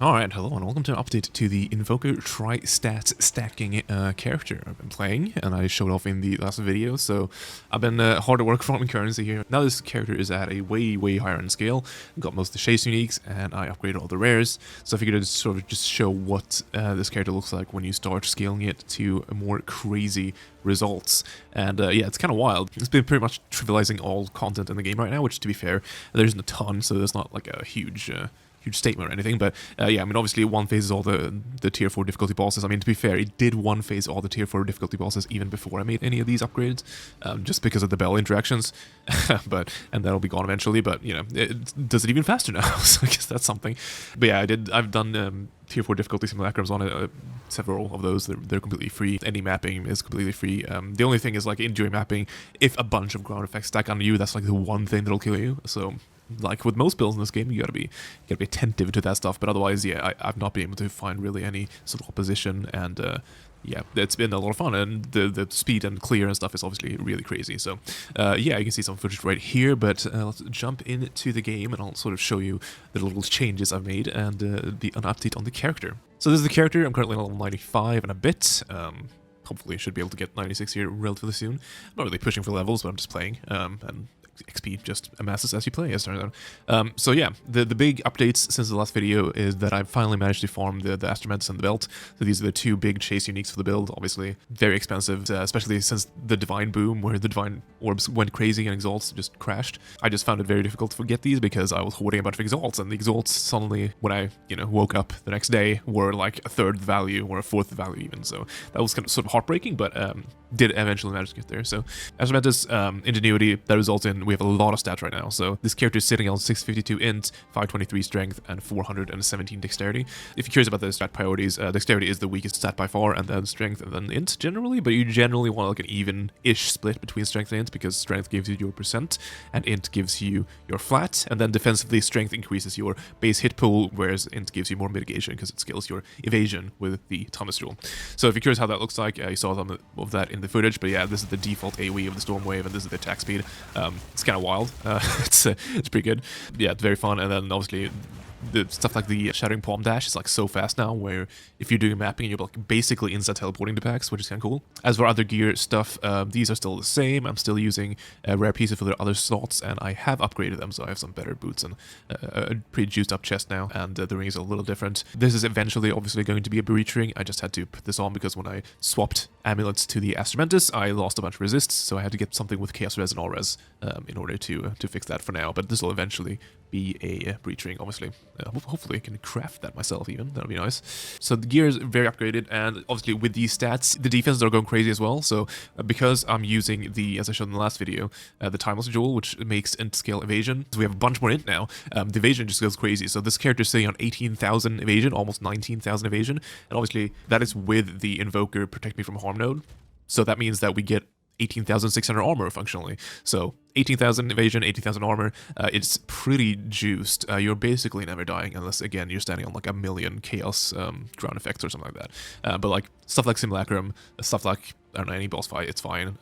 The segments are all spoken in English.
Alright, hello and welcome to an update to the Invoker Tri-Stat Stacking character I've been playing, and I showed off in the last video, so I've been hard at work farming currency here. Now this character is at a way higher end scale, got most of the chase uniques, and I upgraded all the rares, so I figured I'd sort of just show what this character looks like when you start scaling it to more crazy results. And yeah, it's kind of wild. It's been pretty much trivializing all content in the game right now, which to be fair, there isn't a ton, so there's not like a huge statement or anything, but yeah, I mean, obviously it one phases all the tier 4 difficulty bosses. I mean, to be fair, it did one phase all the tier 4 difficulty bosses even before I made any of these upgrades, just because of the bell interactions, and that'll be gone eventually, but, you know, it does it even faster now, so I guess that's something. But yeah, I've done tier 4 difficulty simulacrums on it, several of those. They're completely free. Any mapping is completely free. The only thing is, like, in during mapping, if a bunch of ground effects stack on you, that's like the one thing that'll kill you, so like with most builds in this game, you gotta be attentive to that stuff. But otherwise, yeah, I've not been able to find really any sort of opposition, and yeah, it's been a lot of fun, and the speed and clear and stuff is obviously really crazy. So yeah, you can see some footage right here, but let's jump into the game, and I'll sort of show you the little changes I've made and an update on the character. So this is the character. I'm currently on level 95 and a bit. Hopefully I should be able to get 96 here relatively soon. I'm not really pushing for levels, but I'm just playing, and XP just amasses as you play, as it turns out. So yeah, the big updates since the last video is that I've finally managed to farm the Astromantis and the Belt. So these are the two big chase uniques for the build, obviously very expensive, especially since the Divine Boom, where the Divine Orbs went crazy and Exalts just crashed. I just found it very difficult to get these because I was hoarding a bunch of Exalts, and the Exalts suddenly, when I, you know, woke up the next day, were like a third the value or a fourth the value even. So that was kind of sort of heartbreaking, but did eventually manage to get there. So Astromantis, Ingenuity, that results in we have a lot of stats right now. So this character is sitting on 652 int, 523 strength, and 417 dexterity. If you're curious about the stat priorities, dexterity is the weakest stat by far, and then strength, and then int generally, but you generally want like an even-ish split between strength and int, because strength gives you your percent, and int gives you your flat, and then defensively strength increases your base hit pool, whereas int gives you more mitigation because it scales your evasion with the Thomas Jewel. So if you're curious how that looks like, you saw some of that in the footage, but yeah, this is the default AoE of the Storm Wave, and this is the attack speed. It's kind of wild. It's pretty good. Yeah, it's very fun, and then obviously the stuff like the Shattering Palm Dash is like so fast now, where if you're doing mapping, you're like basically instant teleporting to packs, which is kind of cool. As for other gear stuff, these are still the same. I'm still using rare pieces for their other slots, and I have upgraded them, so I have some better boots and a pretty juiced up chest now, and the ring is a little different. This is eventually obviously going to be a breach ring. I just had to put this on because when I swapped amulets to the Astromantis, I lost a bunch of resists, so I had to get something with Chaos Res and All Res in order to fix that for now. But this will eventually be a breach ring, obviously. Hopefully I can craft that myself even. That'll be nice. So the gear is very upgraded, and obviously with these stats, the defenses are going crazy as well. So because I'm using the, as I showed in the last video, the Timeless Jewel, which makes int scale evasion, so we have a bunch more int now. The evasion just goes crazy. So this character is sitting on 18,000 evasion, almost 19,000 evasion, and obviously that is with the Invoker Protect Me from Harm node. So that means that we get 18,600 armor functionally. So 18,000 evasion, 18,000 armor, it's pretty juiced. You're basically never dying unless, again, you're standing on like a million chaos ground effects or something like that. But like stuff like Simulacrum, stuff like, I don't know, any boss fight, it's fine.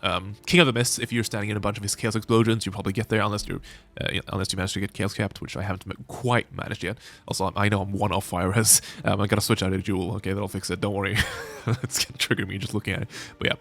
King of the Mists, if you're standing in a bunch of his chaos explosions, you probably get there unless you manage to get chaos capped, which I haven't quite managed yet. Also, I know I'm one off fire res. I gotta switch out a jewel. Okay, that'll fix it. Don't worry. It's gonna trigger me just looking at it. But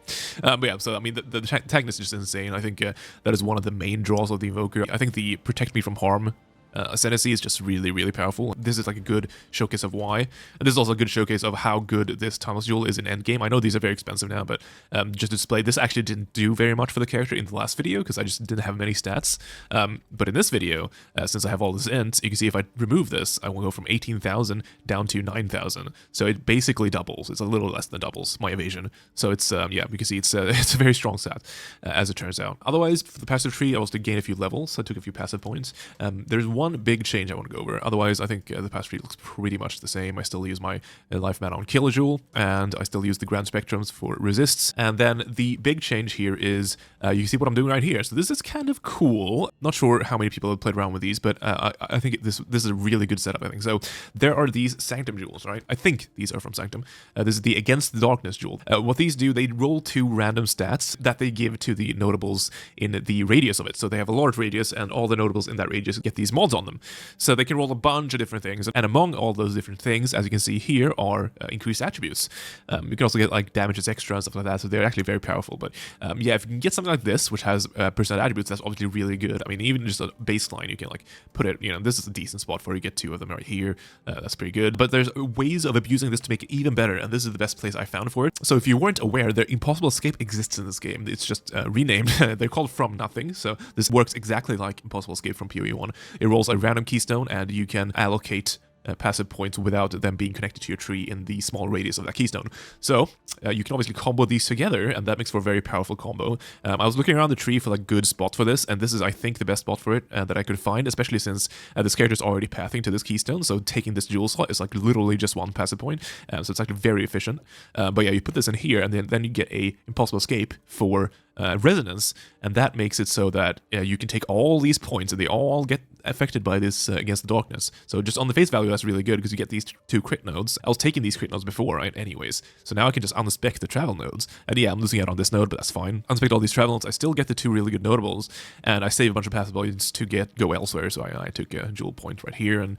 yeah, so I mean, the antagonist is just insane. I think that is one of the main draws of the Invoker. I think the Protect Me from Harm ascendancy is just really powerful. This is like a good showcase of why, and this is also a good showcase of how good this Timeless Jewel is in endgame. I know these are very expensive now, but just to display, this actually didn't do very much for the character in the last video because I just didn't have many stats. But in this video, since I have all this int, you can see if I remove this, I will go from 18,000 down to 9,000. So it basically doubles. It's a little less than doubles my evasion. So it's yeah, you can see it's a very strong stat as it turns out. Otherwise, for the passive tree, I was to gain a few levels. So I took a few passive points. There's one big change I want to go over. Otherwise, I think the passive tree looks pretty much the same. I still use my life mana on Kilojoule, and I still use the Grand Spectrums for resists. And then the big change here is you see what I'm doing right here. So this is kind of cool. Not sure how many people have played around with these, but I think this is a really good setup, I think. So there are these Sanctum Jewels, right? I think these are from Sanctum. This is the Against the Darkness Jewel. What these do, they roll 2 random stats that they give to the notables in the radius of it. So they have a large radius, and all the notables in that radius get these mod mods on them. So they can roll a bunch of different things, and among all those different things, as you can see here, are increased attributes. You can also get like damages extra and stuff like that, so they're actually very powerful. But yeah, if you can get something like this, which has percent attributes, that's obviously really good. I mean, even just a baseline, you can like put it, this is a decent spot for you. Get 2 of them right here. That's pretty good. But there's ways of abusing this to make it even better, and this is the best place I found for it. So if you weren't aware, the Impossible Escape exists in this game. It's just renamed. They're called From Nothing, so this works exactly like Impossible Escape from POE1. It rolls a random keystone, and you can allocate passive points without them being connected to your tree in the small radius of that keystone. So you can obviously combo these together, and that makes for a very powerful combo. I was looking around the tree for like good spot for this, and this is, I think, the best spot for it that I could find, especially since this character is already pathing to this keystone, so taking this jewel slot is like literally just 1 passive point, so it's actually very efficient. But yeah, you put this in here, and then you get a Impossible Escape for resonance, and that makes it so that you can take all these points and they all get affected by this against the darkness. So just on the face value, that's really good because you get these 2 crit nodes. I was taking these crit nodes before, right, anyways, so now I can just unspec the travel nodes, and yeah, I'm losing out on this node, but that's fine. Unspec all these travel nodes, I still get the 2 really good notables, and I save a bunch of passive points to go elsewhere, so I took a jewel point right here, and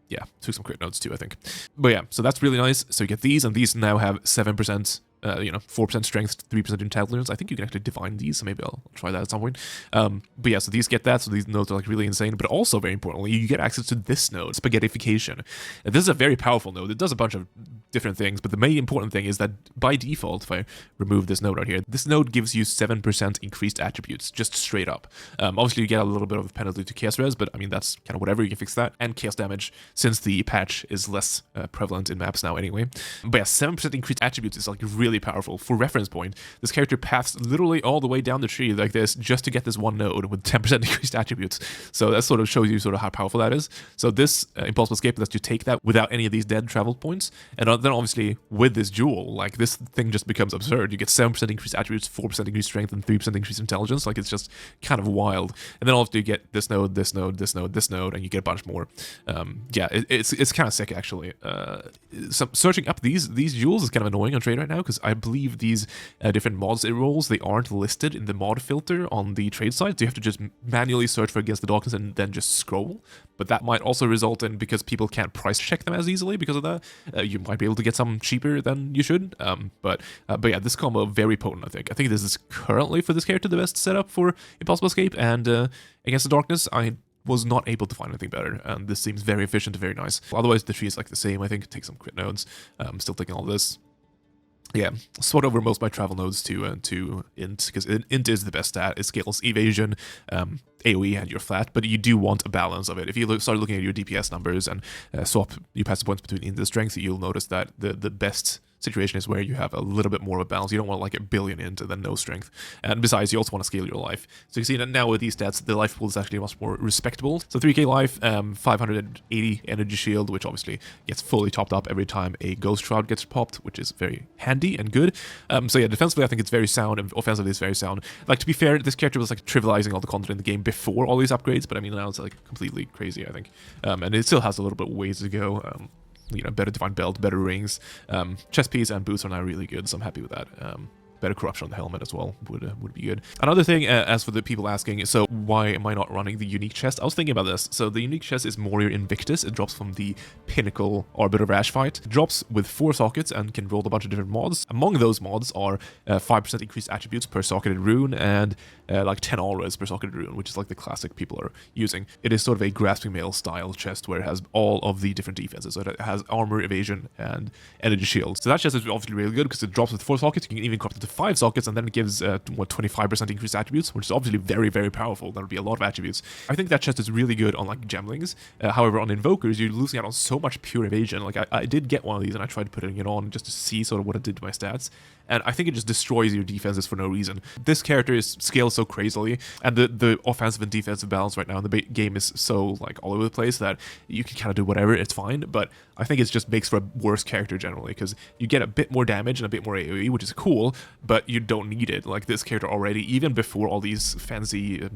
yeah, took some crit nodes too, I think. But yeah, so that's really nice. So you get these, and these now have 7%, 4% strength, 3% intelligence. I think you can actually define these, so maybe I'll try that at some point. But yeah, so these get that, so these nodes are like really insane, but also very importantly, you get access to this node, Spaghettification. And this is a very powerful node. It does a bunch of different things, but the main important thing is that by default, if I remove this node right here, this node gives you 7% increased attributes, just straight up. Obviously, you get a little bit of a penalty to chaos res, but I mean, that's kind of whatever, you can fix that. And chaos damage, since the patch is less prevalent in maps now anyway. But yeah, 7% increased attributes is like really powerful. For reference point, this character paths literally all the way down the tree like this just to get this 1 node with 10% increased attributes. So that sort of shows you sort of how powerful that is. So this Impossible Escape lets you take that without any of these dead travel points, and then obviously with this jewel, like this thing just becomes absurd. You get 7% increased attributes, 4% increased strength, and 3% increased intelligence. Like it's just kind of wild. And then obviously you get this node, this node, this node, this node, and you get a bunch more. Yeah, it's kind of sick actually. So searching up these jewels is kind of annoying on trade right now because I believe these different mods it rolls, they aren't listed in the mod filter on the trade site. So you have to just manually search for Against the Darkness and then just scroll. But that might also result in, because people can't price check them as easily because of that, you might be able to get some cheaper than you should. But yeah, this combo very potent, I think. I think this is currently for this character the best setup for Impossible Escape, and Against the Darkness, I was not able to find anything better, and this seems very efficient and very nice. Otherwise, the tree is like the same, I think. Take some crit nodes. I'm still taking all this. Yeah, swap over most of my travel nodes to int, because int is the best stat. It scales evasion, AoE, and your flat, but you do want a balance of it. If you start looking at your DPS numbers and swap your passive points between int and strength, you'll notice that the best situation is where you have a little bit more of a balance. You don't want like 1 billion int and then no strength. And besides, you also want to scale your life. So you can see that now with these stats, the life pool is actually much more respectable. So 3k life, 580 energy shield, which obviously gets fully topped up every time a Ghost Shroud gets popped, which is very handy and good. So yeah, defensively, I think it's very sound, and offensively, it's very sound. Like, to be fair, this character was like trivializing all the content in the game before all these upgrades, but I mean, now it's like completely crazy, I think. And it still has a little bit of ways to go. Better defined belt, better rings, chest piece and boots are now really good, so I'm happy with that. Better corruption on the helmet as well would be good. Another thing, as for the people asking, so why am I not running the unique chest? I was thinking about this. So the unique chest is Morior Invictus. It drops from the Pinnacle Arbiter Rash fight. It drops with 4 sockets and can roll a bunch of different mods. Among those mods are 5% increased attributes per socketed rune and like 10 auras per socketed rune, which is like the classic people are using. It is sort of a Grasping Mail style chest where it has all of the different defenses. So it has armor, evasion, and energy shields. So that chest is obviously really good because it drops with 4 sockets. You can even crop it to 5 sockets, and then it gives 25% increased attributes, which is obviously very, very powerful. That would be a lot of attributes. I think that chest is really good on like gemlings. However, on invokers, you're losing out on so much pure evasion. Like I did get one of these, and I tried putting it on just to see sort of what it did to my stats, and I think it just destroys your defenses for no reason. This character is scaled so crazily, and the offensive and defensive balance right now in the game is so like all over the place that you can kind of do whatever, it's fine. But I think it just makes for a worse character generally, because you get a bit more damage and a bit more AoE, which is cool, but you don't need it. Like this character already, even before all these fancy,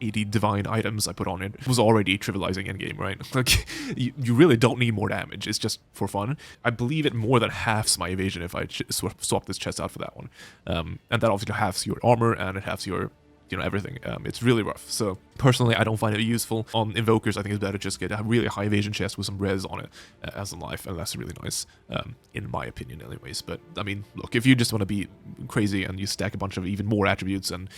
80 divine items I put on it, was already trivializing endgame, right? Like, you really don't need more damage. It's just for fun. I believe it more than halves my evasion if I swap this chest out for that one. And that obviously halves your armor, and it halves your you know, everything. It's really rough. So personally, I don't find it useful. On Invokers, I think it's better to just get a really high evasion chest with some res on it as in life, and that's really nice, in my opinion anyways. But I mean, look, if you just want to be crazy and you stack a bunch of even more attributes and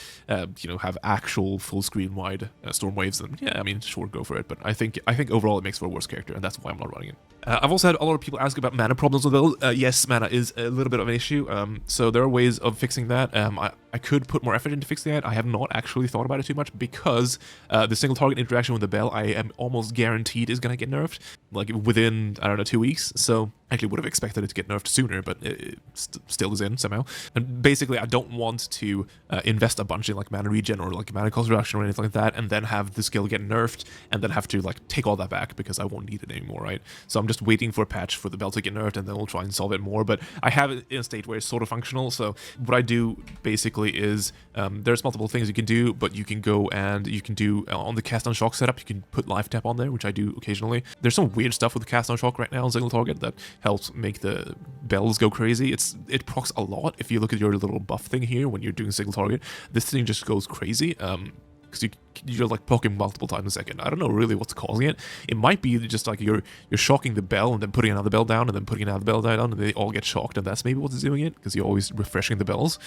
you know, have actual full screen wide storm waves, then yeah, I mean, sure, go for it. But I think overall it makes for a worse character, and that's why I'm not running it. I've also had a lot of people ask about mana problems with build. Yes, mana is a little bit of an issue, so there are ways of fixing that. I could put more effort into fixing that. I have not actually thought about it too much because the single target interaction with the bell, I am almost guaranteed is going to get nerfed, like within, I don't know, 2 weeks. So I actually would have expected it to get nerfed sooner, but it still is in somehow. And basically, I don't want to invest a bunch in like mana regen or like mana cost reduction or anything like that, and then have the skill get nerfed, and then have to like take all that back because I won't need it anymore, right? So I'm just waiting for a patch for the bell to get nerfed, and then we'll try and solve it more. But I have it in a state where it's sort of functional. So what I do basically is there's multiple things you can do, but you can go and you can do on the cast on shock setup, you can put life tap on there, which I do occasionally. There's some weird stuff with the cast on shock right now on single target that helps make the bells go crazy. It procs a lot. If you look at your little buff thing here when you're doing single target, this thing just goes crazy. Because you're like poking multiple times a second. I don't know really what's causing it. It might be just like you're shocking the bell and then putting another bell down and then putting another bell down, and they all get shocked, and that's maybe what's doing it, because you're always refreshing the bells.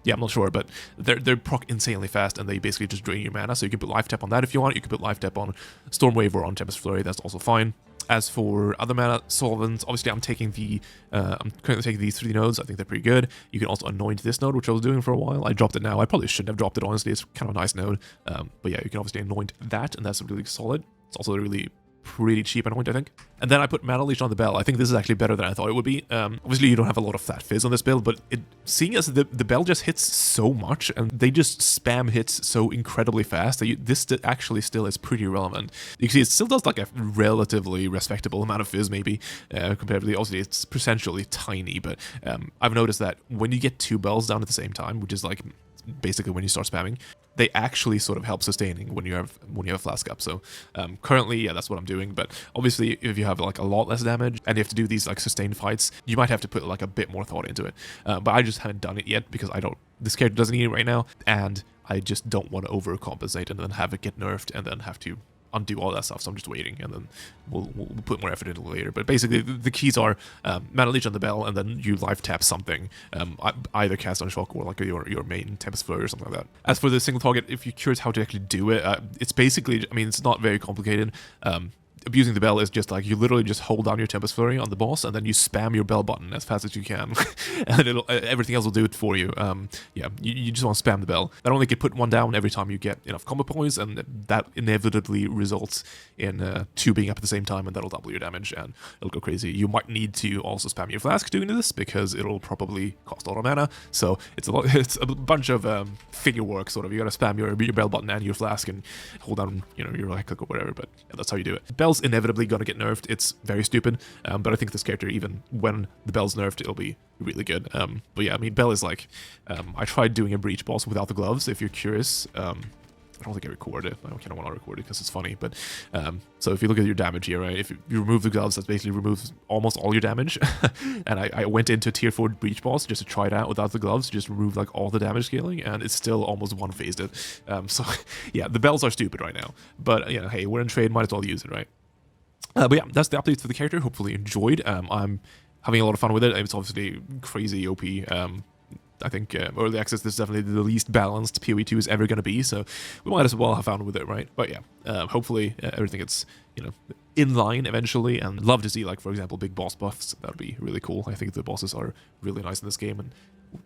Yeah, I'm not sure, but they're proc insanely fast, and they basically just drain your mana. So you can put life tap on that if you want. You can put life tap on Storm Wave or on Tempest Flurry. That's also fine. As for other mana solvents, obviously I'm currently taking these 3 nodes. I think they're pretty good. You can also anoint this node, which I was doing for a while. I dropped it now. I probably shouldn't have dropped it, honestly. It's kind of a nice node. But yeah, you can obviously anoint that, and that's really solid. It's also a really pretty cheap anoint, I think. And then I put Mana Leash on the bell. I think this is actually better than I thought it would be. Obviously, you don't have a lot of flat fizz on this build, but seeing as the bell just hits so much, and they just spam hits so incredibly fast, that this actually still is pretty relevant. You can see it still does like a relatively respectable amount of fizz, maybe, comparatively. Obviously, it's percentually tiny, but I've noticed that when you get 2 bells down at the same time, which is like basically when you start spamming, they actually sort of help sustaining when you have a flask up. So currently, yeah, that's what I'm doing. But obviously, if you have like a lot less damage and you have to do these like sustained fights, you might have to put like a bit more thought into it. But I just haven't done it yet because this character doesn't need it right now, and I just don't want to overcompensate and then have it get nerfed and then have to undo all that stuff. So I'm just waiting, and then we'll put more effort into it later. But basically, the keys are Mana Leech on the bell, and then you life tap something, either cast on shock or like your main Tempest Flurry or something like that. As for the single target, if you're curious how to actually do it, it's basically, I mean, it's not very complicated. Abusing the bell is just like you literally just hold down your Tempest Flurry on the boss, and then you spam your bell button as fast as you can, and everything else will do it for you. Yeah, you just want to spam the bell. That only can put 1 down every time you get enough combo points, and that inevitably results in 2 being up at the same time, and that'll double your damage, and it'll go crazy. You might need to also spam your flask doing this because it'll probably cost a lot of mana. So it's a bunch of figure work, sort of. You gotta spam your bell button and your flask and hold down, you know, your right click or whatever. But yeah, that's how you do it. Bell's inevitably gonna get nerfed. It's very stupid, but I think this character, even when the bell's nerfed, it'll be really good. But yeah, I mean, bell is like, I tried doing a breach boss without the gloves, if you're curious. I don't think I recorded it. I kind of want to record it because it's funny. But so if you look at your damage here, right, if you remove the gloves, that basically removes almost all your damage. And I went into tier 4 breach boss just to try it out without the gloves, just remove like all the damage scaling, and it's still almost one-phased it. So yeah, the bells are stupid right now. But you know, hey, we're in trade, might as well use it, right? But yeah, that's the updates for the character. Hopefully you enjoyed. I'm having a lot of fun with it. It's obviously crazy OP. I think early access, this is definitely the least balanced POE2 is ever going to be, so we might as well have fun with it, right? But yeah, hopefully everything gets, you know, in line eventually, and love to see, like, for example, big boss buffs. That would be really cool. I think the bosses are really nice in this game, and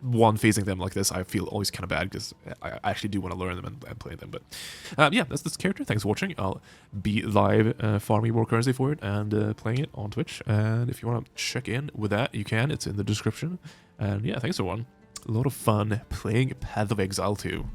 one-phasing them like this, I feel always kind of bad because I actually do want to learn them and play them. But yeah, that's this character. Thanks for watching. I'll be live farming more currency for it and playing it on Twitch, and if you want to check in with that, you can. It's in the description. And yeah, thanks everyone. A lot of fun playing Path of Exile 2.